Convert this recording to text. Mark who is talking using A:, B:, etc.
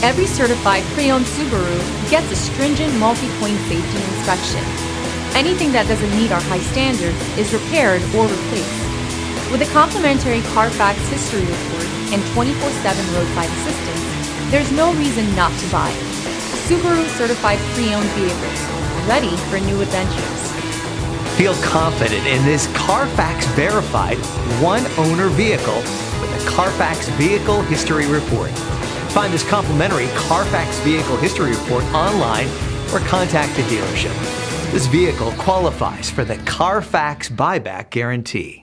A: Every certified pre-owned Subaru gets a stringent multi-point safety inspection. Anything that doesn't meet our high standards is repaired or replaced. With a complimentary Carfax history report and 24/7 roadside assistance, there's no reason not to buy. Subaru certified pre-owned vehicles, ready for new adventures.
B: Feel confident in this Carfax verified one-owner vehicle with a Carfax Vehicle History Report. Find this complimentary Carfax Vehicle History Report online or contact the dealership. This vehicle qualifies for the Carfax Buyback Guarantee.